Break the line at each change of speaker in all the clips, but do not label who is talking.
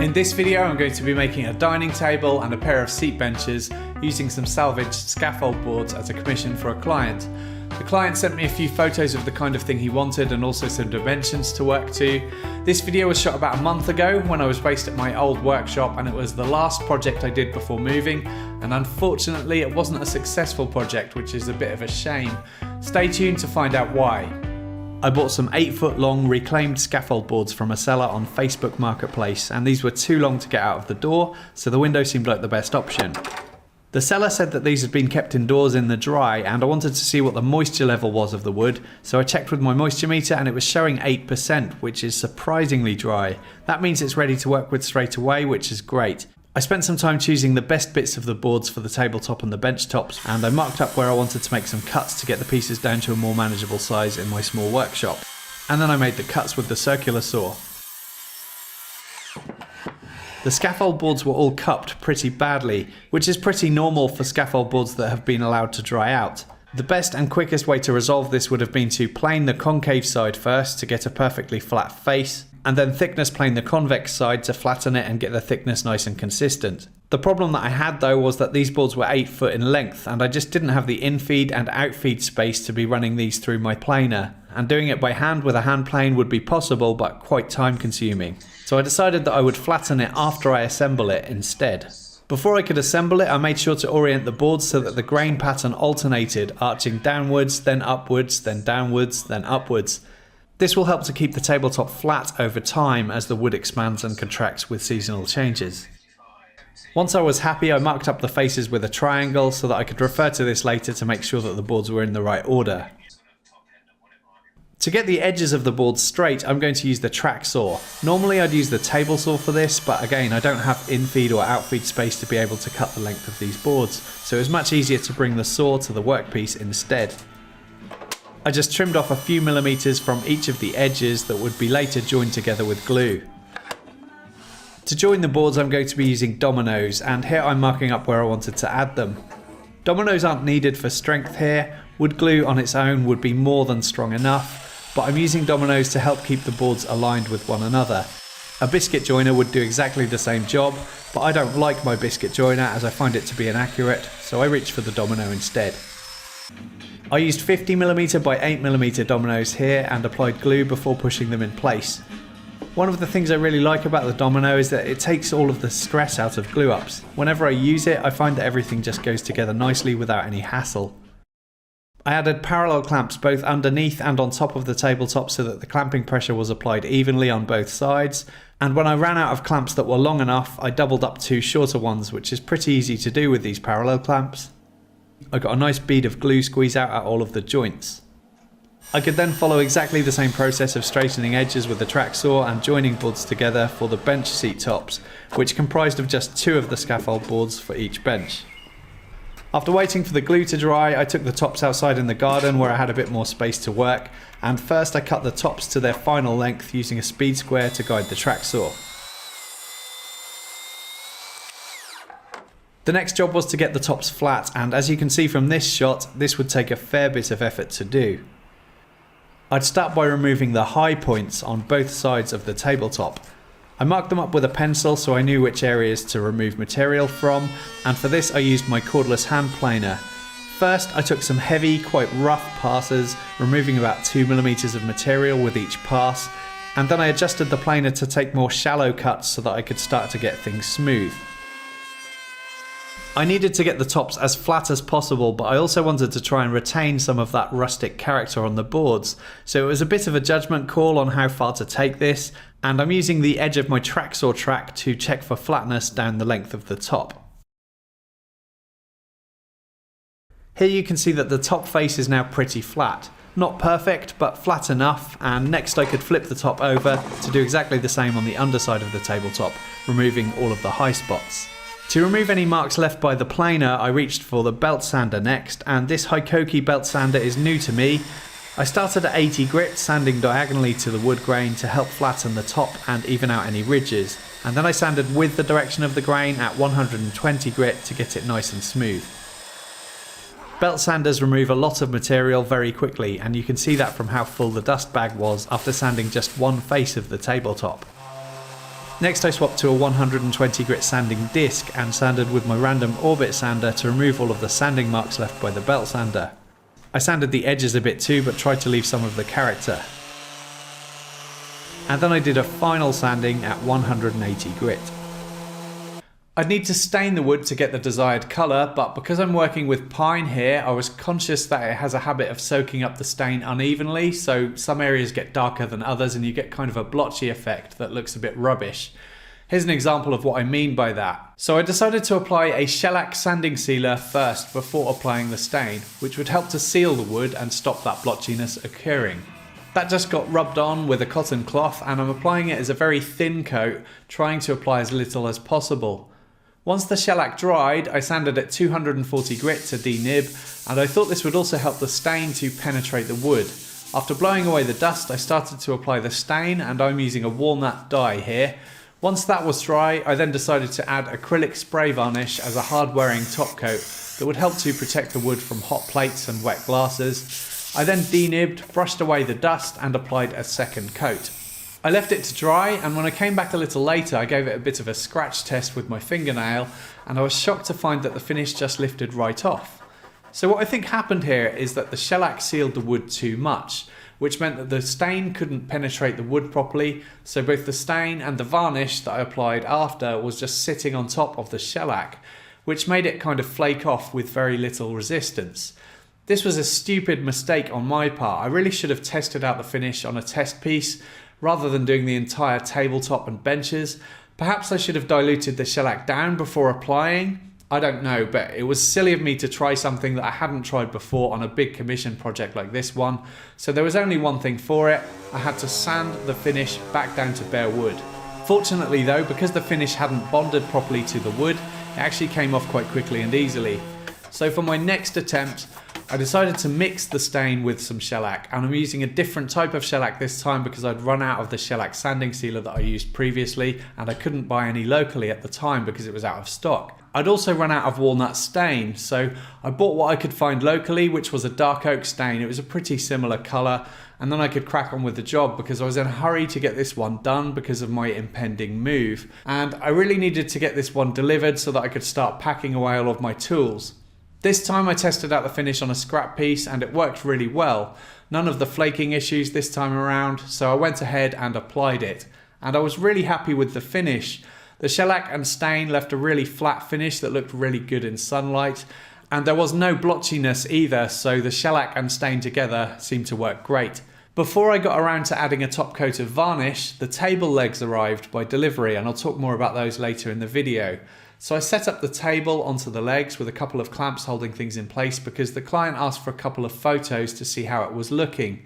In this video I'm going to be making a dining table and a pair of seat benches using some salvaged scaffold boards as a commission for a client. The client sent me a few photos of the kind of thing he wanted and also some dimensions to work to. This video was shot about a month ago when I was based at my old workshop, and it was the last project I did before moving, and unfortunately it wasn't a successful project, which is a bit of a shame. Stay tuned to find out why. I bought some 8-foot long reclaimed scaffold boards from a seller on Facebook Marketplace, and these were too long to get out of the door, so the window seemed like the best option. The seller said that these had been kept indoors in the dry, and I wanted to see what the moisture level was of the wood, so I checked with my moisture meter and it was showing 8%, which is surprisingly dry. That means it's ready to work with straight away, which is great. I spent some time choosing the best bits of the boards for the tabletop and the bench tops, and I marked up where I wanted to make some cuts to get the pieces down to a more manageable size in my small workshop. And then I made the cuts with the circular saw. The scaffold boards were all cupped pretty badly, which is pretty normal for scaffold boards that have been allowed to dry out. The best and quickest way to resolve this would have been to plane the concave side first to get a perfectly flat face, and then thickness plane the convex side to flatten it and get the thickness nice and consistent. The problem that I had though was that these boards were 8 foot in length, and I just didn't have the infeed and outfeed space to be running these through my planer, and doing it by hand with a hand plane would be possible but quite time consuming. So I decided that I would flatten it after I assemble it instead. Before I could assemble it, I made sure to orient the boards so that the grain pattern alternated, arching downwards, then upwards, then downwards, then upwards. This will help to keep the tabletop flat over time as the wood expands and contracts with seasonal changes. Once I was happy, I marked up the faces with a triangle so that I could refer to this later to make sure that the boards were in the right order. To get the edges of the board straight, I'm going to use the track saw. Normally I'd use the table saw for this, but again I don't have infeed or outfeed space to be able to cut the length of these boards, so it was much easier to bring the saw to the workpiece instead. I just trimmed off a few millimeters from each of the edges that would be later joined together with glue. To join the boards I'm going to be using dominoes, and here I'm marking up where I wanted to add them. Dominoes aren't needed for strength here. Wood glue on its own would be more than strong enough, but I'm using dominoes to help keep the boards aligned with one another. A biscuit joiner would do exactly the same job, but I don't like my biscuit joiner as I find it to be inaccurate, so I reached for the domino instead. I used 50mm by 8mm dominoes here and applied glue before pushing them in place. One of the things I really like about the domino is that it takes all of the stress out of glue ups. Whenever I use it, I find that everything just goes together nicely without any hassle. I added parallel clamps both underneath and on top of the tabletop so that the clamping pressure was applied evenly on both sides, and when I ran out of clamps that were long enough, I doubled up 2 shorter ones, which is pretty easy to do with these parallel clamps. I got a nice bead of glue squeeze out at all of the joints. I could then follow exactly the same process of straightening edges with the track saw and joining boards together for the bench seat tops, which comprised of just 2 of the scaffold boards for each bench. After waiting for the glue to dry, I took the tops outside in the garden where I had a bit more space to work, and first I cut the tops to their final length using a speed square to guide the track saw. The next job was to get the tops flat, and as you can see from this shot, this would take a fair bit of effort to do. I'd start by removing the high points on both sides of the tabletop. I marked them up with a pencil so I knew which areas to remove material from, and for this I used my cordless hand planer. First I took some heavy, quite rough passes, removing about 2mm of material with each pass, and then I adjusted the planer to take more shallow cuts so that I could start to get things smooth. I needed to get the tops as flat as possible, but I also wanted to try and retain some of that rustic character on the boards, so it was a bit of a judgment call on how far to take this, and I'm using the edge of my track saw track to check for flatness down the length of the top. Here you can see that the top face is now pretty flat. Not perfect, but flat enough, and next I could flip the top over to do exactly the same on the underside of the tabletop, removing all of the high spots. To remove any marks left by the planer, I reached for the belt sander next, and this Hikoki belt sander is new to me. I started at 80 grit, sanding diagonally to the wood grain to help flatten the top and even out any ridges, and then I sanded with the direction of the grain at 120 grit to get it nice and smooth. Belt sanders remove a lot of material very quickly, and you can see that from how full the dust bag was after sanding just one face of the tabletop. Next I swapped to a 120 grit sanding disc and sanded with my random orbit sander to remove all of the sanding marks left by the belt sander. I sanded the edges a bit too, but tried to leave some of the character. And then I did a final sanding at 180 grit. I'd need to stain the wood to get the desired colour, but because I'm working with pine here, I was conscious that it has a habit of soaking up the stain unevenly, so some areas get darker than others and you get kind of a blotchy effect that looks a bit rubbish. Here's an example of what I mean by that. So I decided to apply a shellac sanding sealer first before applying the stain, which would help to seal the wood and stop that blotchiness occurring. That just got rubbed on with a cotton cloth and I'm applying it as a very thin coat, trying to apply as little as possible. Once the shellac dried, I sanded at 240 grit to denib, and I thought this would also help the stain to penetrate the wood. After blowing away the dust, I started to apply the stain, and I'm using a walnut dye here. Once that was dry, I then decided to add acrylic spray varnish as a hard-wearing top coat that would help to protect the wood from hot plates and wet glasses. I then denibbed, brushed away the dust, and applied a second coat. I left it to dry, and when I came back a little later I gave it a bit of a scratch test with my fingernail, and I was shocked to find that the finish just lifted right off. So what I think happened here is that the shellac sealed the wood too much, which meant that the stain couldn't penetrate the wood properly, so both the stain and the varnish that I applied after was just sitting on top of the shellac, which made it kind of flake off with very little resistance. This was a stupid mistake on my part. I really should have tested out the finish on a test piece, rather than doing the entire tabletop and benches. Perhaps I should have diluted the shellac down before applying. I don't know, but it was silly of me to try something that I hadn't tried before on a big commission project like this one. So there was only one thing for it. I had to sand the finish back down to bare wood. Fortunately though, because the finish hadn't bonded properly to the wood, it actually came off quite quickly and easily. So for my next attempt, I decided to mix the stain with some shellac, and I'm using a different type of shellac this time because I'd run out of the shellac sanding sealer that I used previously and I couldn't buy any locally at the time because it was out of stock. I'd also run out of walnut stain, so I bought what I could find locally, which was a dark oak stain. It was a pretty similar colour, and then I could crack on with the job because I was in a hurry to get this one done because of my impending move, and I really needed to get this one delivered so that I could start packing away all of my tools. This time I tested out the finish on a scrap piece and it worked really well. None of the flaking issues this time around, so I went ahead and applied it. And I was really happy with the finish. The shellac and stain left a really flat finish that looked really good in sunlight. And there was no blotchiness either, so the shellac and stain together seemed to work great. Before I got around to adding a top coat of varnish, the table legs arrived by delivery, and I'll talk more about those later in the video. So I set up the table onto the legs with a couple of clamps holding things in place because the client asked for a couple of photos to see how it was looking.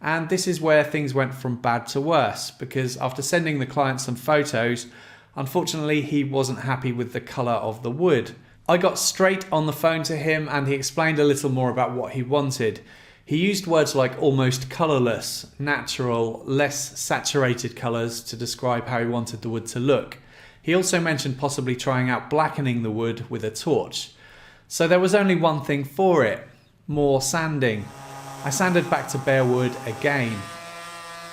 And this is where things went from bad to worse, because after sending the client some photos, unfortunately he wasn't happy with the colour of the wood. I got straight on the phone to him and he explained a little more about what he wanted. He used words like almost colourless, natural, less saturated colours to describe how he wanted the wood to look. He also mentioned possibly trying out blackening the wood with a torch. So there was only one thing for it: more sanding. I sanded back to bare wood again.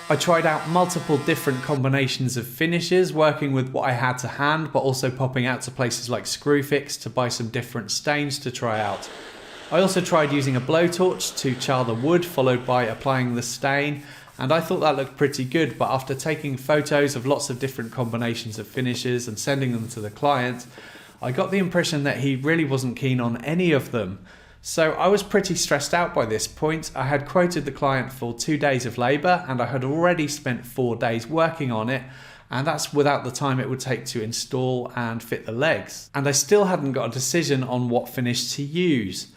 I tried out multiple different combinations of finishes, working with what I had to hand, but also popping out to places like Screwfix to buy some different stains to try out. I also tried using a blowtorch to char the wood, followed by applying the stain, and I thought that looked pretty good, but after taking photos of lots of different combinations of finishes and sending them to the client, I got the impression that he really wasn't keen on any of them. So I was pretty stressed out by this point. I had quoted the client for 2 days of labour and I had already spent 4 days working on it, and that's without the time it would take to install and fit the legs. And I still hadn't got a decision on what finish to use.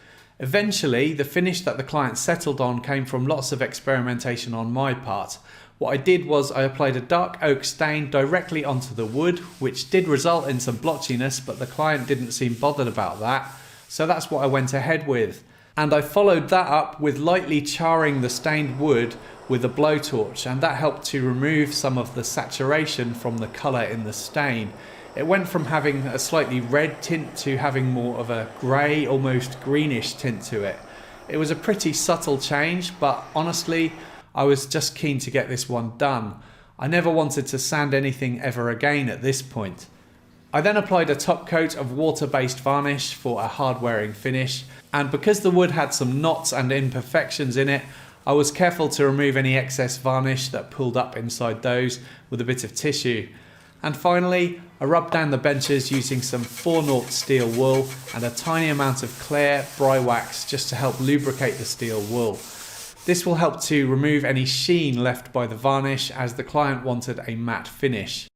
Eventually, the finish that the client settled on came from lots of experimentation on my part. What I did was I applied a dark oak stain directly onto the wood, which did result in some blotchiness, but the client didn't seem bothered about that. So that's what I went ahead with. And I followed that up with lightly charring the stained wood with a blowtorch, and that helped to remove some of the saturation from the colour in the stain. It went from having a slightly red tint to having more of a grey, almost greenish tint to it. It was a pretty subtle change, but honestly, I was just keen to get this one done. I never wanted to sand anything ever again at this point. I then applied a top coat of water-based varnish for a hard-wearing finish, and because the wood had some knots and imperfections in it, I was careful to remove any excess varnish that pulled up inside those with a bit of tissue. And finally, I rubbed down the benches using some 4/0 steel wool and a tiny amount of clear bry wax just to help lubricate the steel wool. This will help to remove any sheen left by the varnish, as the client wanted a matte finish.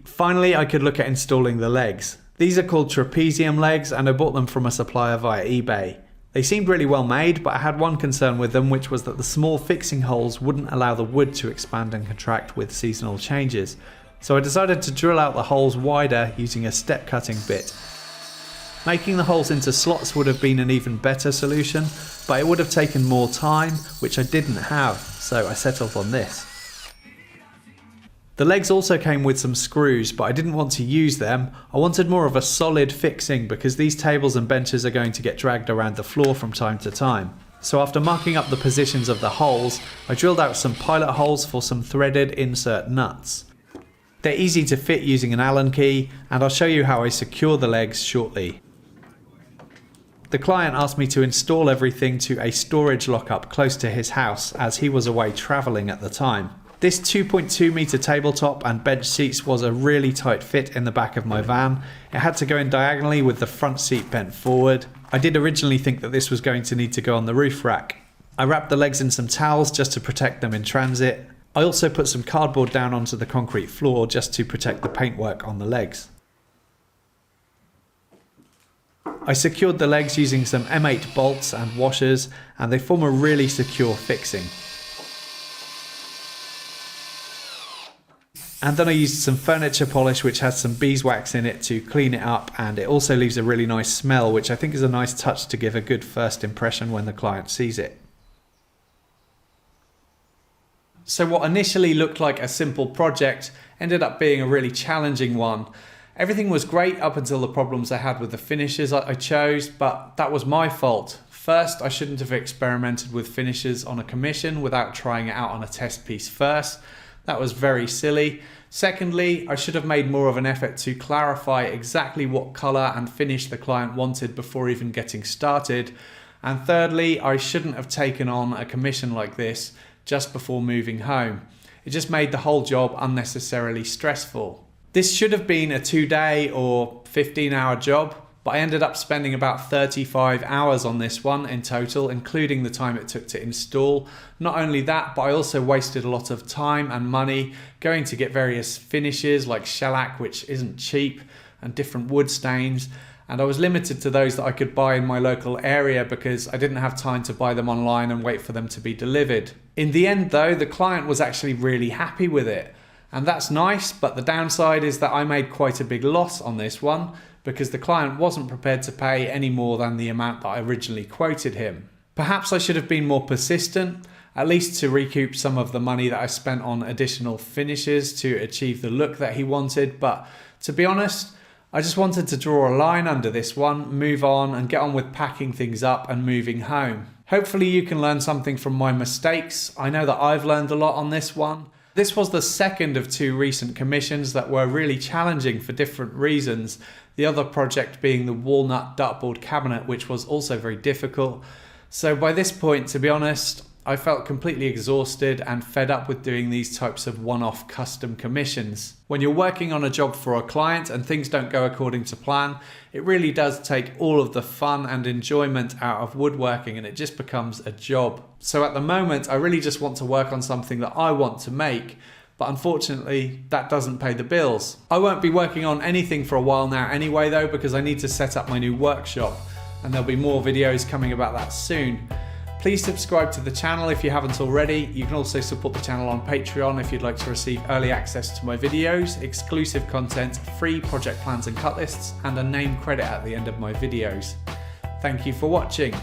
Finally, I could look at installing the legs. These are called trapezium legs, and I bought them from a supplier via eBay. They seemed really well made, but I had one concern with them, which was that the small fixing holes wouldn't allow the wood to expand and contract with seasonal changes. So I decided to drill out the holes wider using a step cutting bit. Making the holes into slots would have been an even better solution, but it would have taken more time, which I didn't have, so I settled on this. The legs also came with some screws, but I didn't want to use them. I wanted more of a solid fixing because these tables and benches are going to get dragged around the floor from time to time. So after marking up the positions of the holes, I drilled out some pilot holes for some threaded insert nuts. They're easy to fit using an Allen key, and I'll show you how I secure the legs shortly. The client asked me to install everything to a storage lockup close to his house, as he was away travelling at the time. This 2.2 metre tabletop and bench seats was a really tight fit in the back of my van. It had to go in diagonally with the front seat bent forward. I did originally think that this was going to need to go on the roof rack. I wrapped the legs in some towels just to protect them in transit. I also put some cardboard down onto the concrete floor just to protect the paintwork on the legs. I secured the legs using some M8 bolts and washers, and they form a really secure fixing. And then I used some furniture polish which has some beeswax in it to clean it up, and it also leaves a really nice smell, which I think is a nice touch to give a good first impression when the client sees it. So what initially looked like a simple project ended up being a really challenging one. Everything was great up until the problems I had with the finishes I chose, but that was my fault. First, I shouldn't have experimented with finishes on a commission without trying it out on a test piece first. That was very silly. Secondly, I should have made more of an effort to clarify exactly what colour and finish the client wanted before even getting started. And thirdly, I shouldn't have taken on a commission like this just before moving home. It just made the whole job unnecessarily stressful. This should have been a 2-day or 15-hour job, but I ended up spending about 35 hours on this one in total, including the time it took to install. Not only that, but I also wasted a lot of time and money going to get various finishes like shellac, which isn't cheap, and different wood stains. And I was limited to those that I could buy in my local area because I didn't have time to buy them online and wait for them to be delivered. In the end though, the client was actually really happy with it. And that's nice, but the downside is that I made quite a big loss on this one because the client wasn't prepared to pay any more than the amount that I originally quoted him. Perhaps I should have been more persistent, at least to recoup some of the money that I spent on additional finishes to achieve the look that he wanted, but to be honest, I just wanted to draw a line under this one, move on and get on with packing things up and moving home. Hopefully you can learn something from my mistakes. I know that I've learned a lot on this one. This was the second of 2 recent commissions that were really challenging for different reasons. The other project being the walnut dartboard cabinet, which was also very difficult. So by this point, to be honest, I felt completely exhausted and fed up with doing these types of one-off custom commissions. When you're working on a job for a client and things don't go according to plan, it really does take all of the fun and enjoyment out of woodworking and it just becomes a job. So at the moment, I really just want to work on something that I want to make, but unfortunately, that doesn't pay the bills. I won't be working on anything for a while now anyway though, because I need to set up my new workshop and there'll be more videos coming about that soon. Please subscribe to the channel if you haven't already. You can also support the channel on Patreon if you'd like to receive early access to my videos, exclusive content, free project plans and cut lists, and a name credit at the end of my videos. Thank you for watching.